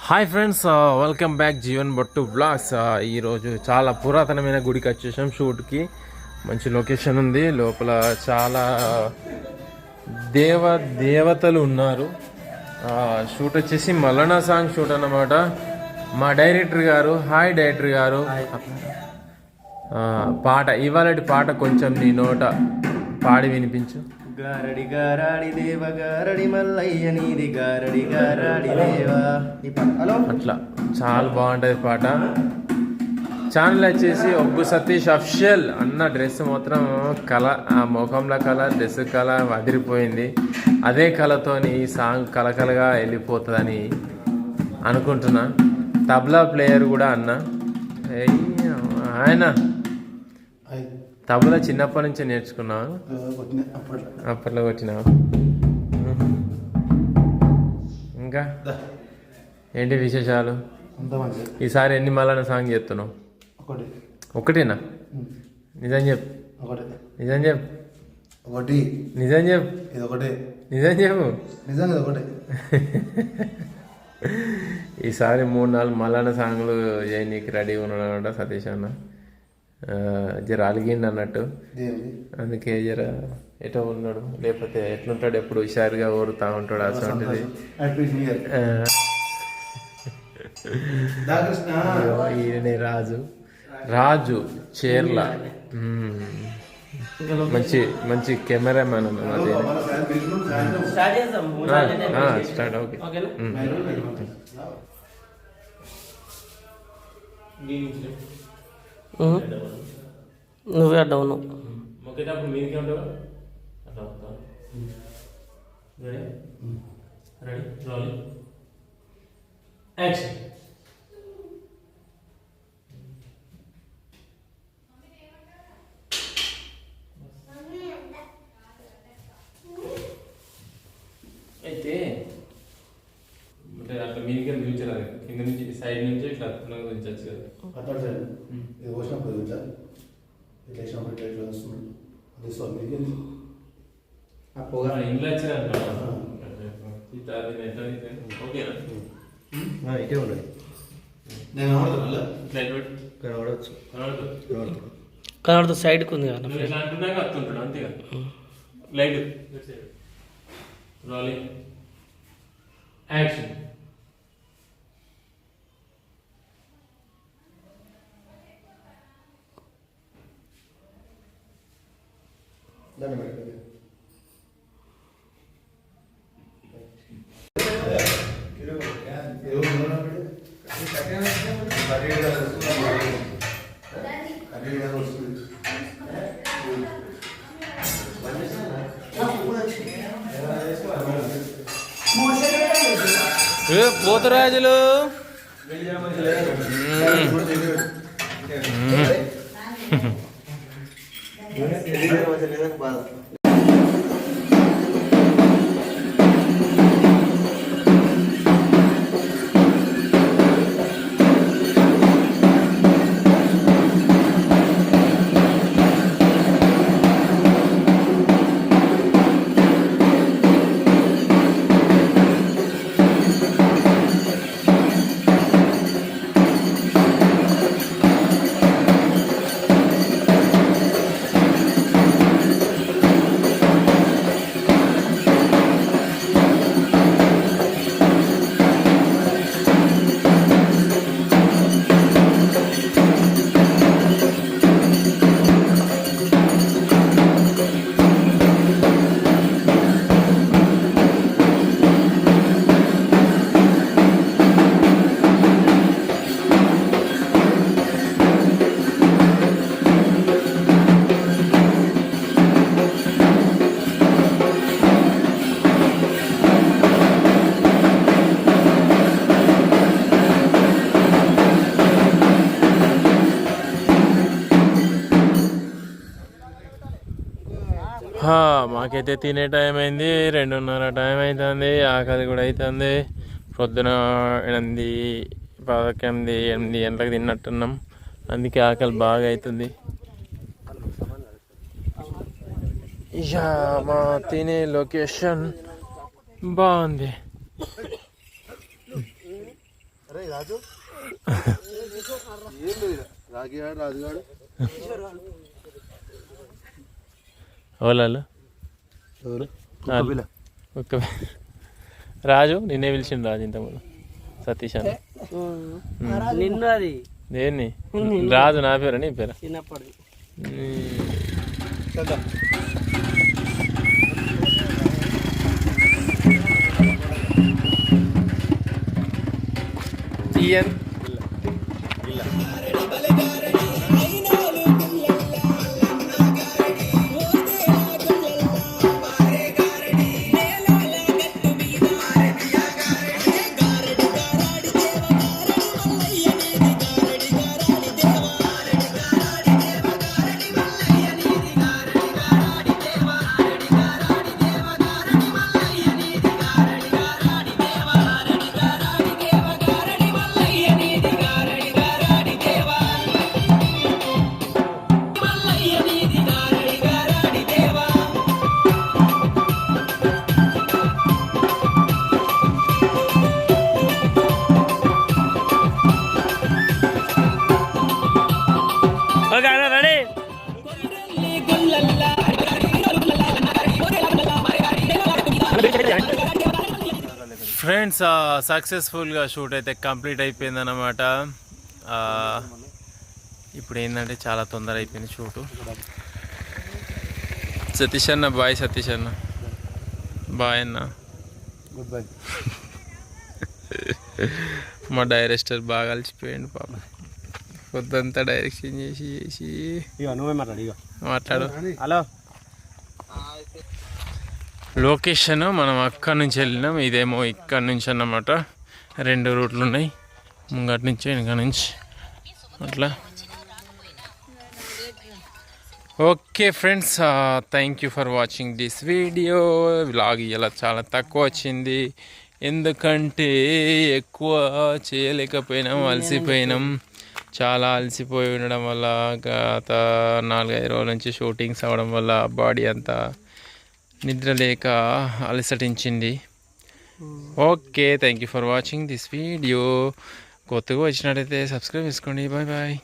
Hi friends, welcome back Jeevan Battu blogs. ఈరోజు చాలా పురాతనమైన గుడికి వచ్చేసాం షూట్కి. మంచి లొకేషన్ ఉంది. లోపల చాలా దేవతలు ఉన్నారు. షూట్ వచ్చేసి మల్లన్న సాంగ్ షూట్ అన్నమాట. మా డైరెక్టర్ గారు, హాయ్ డైరెక్టర్ గారు, పాట ఇవాళటి పాట కొంచెం నీ నోట పాడి వినిపించు. గారడి గారాడి దేవ గారడి మల్లయ్య నీది గారడి గారాడి దేవా. అట్లా చాలా బాగుంటుంది పాట. ఛానల్ వచ్చేసి ఒగ్గు సతీష్ అఫిషియల్ అన్న. డ్రెస్ మాత్రం కళ, ఆ ముఖంలో కళ, డ్రెస్ కళ అదిరిపోయింది. అదే కళతోని ఈ సాంగ్ కలకలగా వెళ్ళిపోతుందని అనుకుంటున్నా. తబలా ప్లేయర్ కూడా అన్న. ఆయన తబలా చిన్నప్పటి నుంచే నేర్చుకున్నావు? అప్పట్లో కొట్టినావు. ఇంకా ఏంటి విశేషాలు? ఈసారి ఎన్ని మల్లన్న సాంగ్ చేస్తున్నావు? ఒకటేనా? నిజం చెప్పు, నిజం చెప్పు, నిజం చెప్పు, నిజం చెప్పు. ఈసారి 3-4 మల్లన్న సాంగ్లు చేయనీకి రెడీ ఉన్నాడు సతీష్ అన్న. జర అలిగిండి అన్నట్టు, అందుకే జర ఎటో ఉన్నాడు. లేకపోతే ఎట్లుంటాడు, ఎప్పుడు హుషారుగా ఊరుతా ఉంటాడు. అసలు ఈయనే రాజు, రాజు చేర్ల. మంచి మంచి కెమెరామ్యాన్ అన్నమాట. స్టార్ట్. ఓకే. నువ్వే అడ్డా ఉన్నావు. మొక్కేటప్పుడు మీదికే ఉంటావా? అట్లా రెడీ రెడీ రోలింగ్ యాక్షన్. అయితే అంటే అట్లా మీదికి చూపించరాదు, కింద నుంచి సైడ్ నుంచి ఇట్లా చూపించచ్చు కదా. ఇంట్లో ఇటే ఉండదు. కనబడుతుంది, సైడ్కి ఉంది కదా. అంటున్నాక వస్తుంటాడు అంతేగా. Light rolling action. పోతురాజులు మాకైతే తినే టైం అయింది. 2:30 టైం అవుతుంది. ఆకలి కూడా అవుతుంది. పొద్దున 8 గంటలకు తిన్నట్టున్నాం. అందుకే ఆకలి బాగా అవుతుంది. ఇక మా తినే లొకేషన్ బాగుంది. రాజు రాగిగాడు రాజుగాడు వాళ్ళు ఎవరు ఒక్క రాజు నిన్నే పిలిచిండు రాజు ఇంతకుముందు సతీష్ అని నిన్ను అది దేన్ని రాజు నా పేరు నీ పేరు చిన్నప్పటిది ఇయన్ ఓకే అన్న రెడీ ఫ్రెండ్స్ సక్సెస్ఫుల్గా షూట్ అయితే కంప్లీట్ అయిపోయింది అన్నమాట. ఇప్పుడు ఏంటంటే చాలా తొందర అయిపోయింది షూటు. సతీష్ అన్న బాయ్, సతీష్ అన్న బాయ్ అన్న. Good bye. మా డైరెక్టర్ బాగా అలసిపోయాడు పాప, పొద్దంతా డైరెక్షన్ చేసి చేసి. నువ్వే మాట్లాడు. హలో, లొకేషన్ మనం అక్కడి నుంచి వెళ్ళినాం, ఇదేమో ఇక్కడి నుంచి అన్నమాట. 2 రూట్లు ఉన్నాయి, ముంగటి నుంచి వెనక నుంచి అట్లా. Okay friends, thank you for watching this video. Vlog ఇలా చాలా తక్కువ వచ్చింది, ఎందుకంటే ఎక్కువ చేయలేకపోయినాం, అలసిపోయినాం. చాలా అలసిపోయి ఉండడం వల్ల గత 4-5 రోజుల నుంచి షూటింగ్స్ అవ్వడం వల్ల బాడీ అంతా నిద్ర లేక అలసటించింది. Okay, thank you for watching this video. కొత్తగా వచ్చినట్టయితే సబ్స్క్రైబ్ చేసుకోండి. Bye bye.